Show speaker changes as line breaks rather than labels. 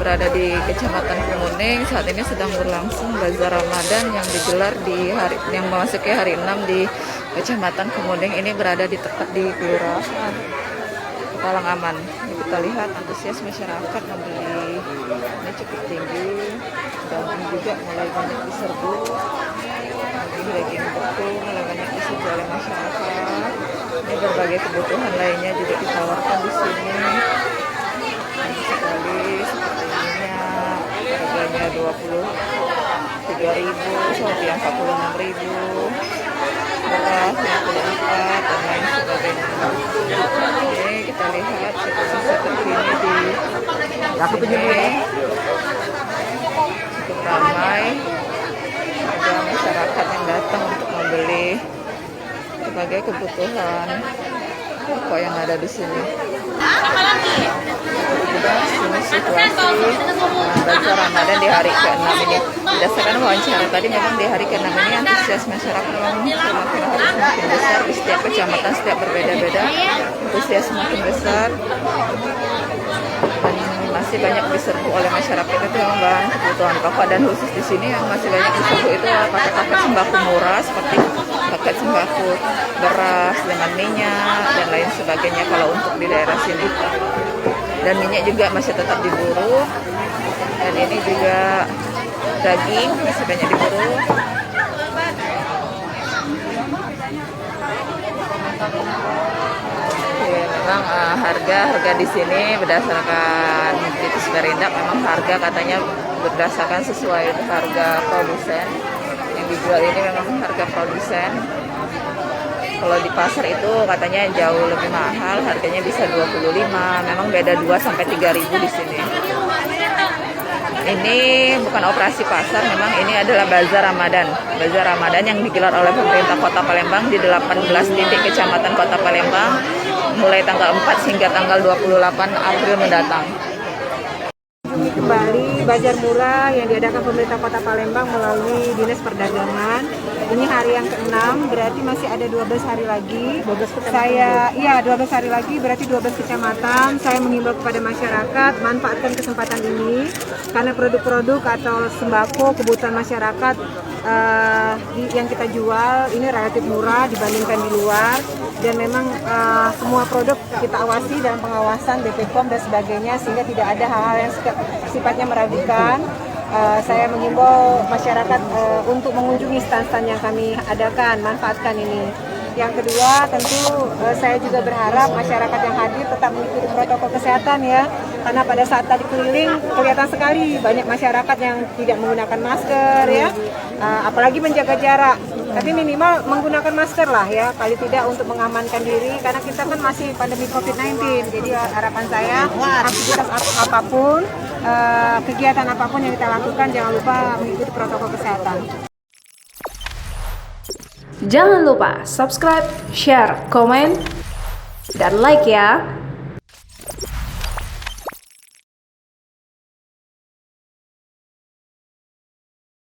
berada di Kecamatan Kemuning. Saat ini sedang berlangsung Bazar Ramadan yang digelar di hari yang memasuki hari 6 di Kecamatan Kemuning. Ini berada di tepat di Kelurahan Palang Aman. Ini kita lihat antusias masyarakat membeli ini cukup tinggi, dan ini juga mulai banyak diserbu. Daging beku mulai banyak diserbu oleh masyarakat. Ini berbagai kebutuhan lainnya juga ditawarkan di sini. Banyak sekali seperti minyak, harganya 23.000 sampai 46.000, beras 54 dan lain sebagainya. Oke, kita lihat situasi terkini di sini. Cukup ramai, ada masyarakat yang datang untuk membeli berbagai kebutuhan pokok yang ada di sini. Ini situasi Bazar Ramadan di hari ke-6 ini. Berdasarkan wawancara tadi, memang di hari ke-6 ini antusias masyarakat memang semakin hari semakin besar. Di setiap kecamatan setiap berbeda-beda, antusias semakin besar. Dan masih banyak diserbu oleh masyarakat itu memang bahan kebutuhan pokok, dan khusus di sini yang masih banyak diserbu itu paket-paket sembako murah seperti paket sembako beras dengan minyak dan lain sebagainya kalau untuk di daerah sini. Dan minyak juga masih tetap diburu, dan ini juga daging masih banyak diburu. Oke, memang harga di sini berdasarkan situs Perindak, memang harga katanya berdasarkan sesuai harga produsen. Yang dijual ini memang harga produsen. Kalau di pasar itu katanya jauh lebih mahal, harganya bisa 25, memang beda 2 sampai 3.000 di sini. Ini bukan operasi pasar, memang ini adalah Bazar Ramadan. Bazar Ramadan yang digelar oleh pemerintah Kota Palembang di 18 titik kecamatan Kota Palembang mulai tanggal 4 hingga tanggal 28 April mendatang.
Kembali bazar murah yang diadakan pemerintah Kota Palembang melalui Dinas Perdagangan. Ini hari yang ke-6, berarti masih ada 12 hari lagi. 12 hari lagi, berarti 12 kecamatan. Saya mengimbau kepada masyarakat manfaatkan kesempatan ini karena produk-produk atau sembako kebutuhan masyarakat yang kita jual ini relatif murah dibandingkan di luar, dan memang semua produk kita awasi dalam pengawasan BPOM dan sebagainya, sehingga tidak ada hal-hal yang sifatnya meragukan. Saya mengimbau masyarakat untuk mengunjungi stand-stand yang kami adakan, manfaatkan ini. Yang kedua, tentu saya juga berharap masyarakat yang hadir tetap mengikuti protokol kesehatan ya, karena pada saat tadi keliling kelihatan sekali banyak masyarakat yang tidak menggunakan masker ya, apalagi menjaga jarak. Tapi minimal menggunakan masker lah ya, paling tidak untuk mengamankan diri, karena kita kan masih pandemi COVID-19. Jadi harapan saya aktivitas apapun, kegiatan apapun yang kita lakukan, jangan lupa mengikuti protokol kesehatan.
Jangan lupa subscribe, share, komen, dan like ya.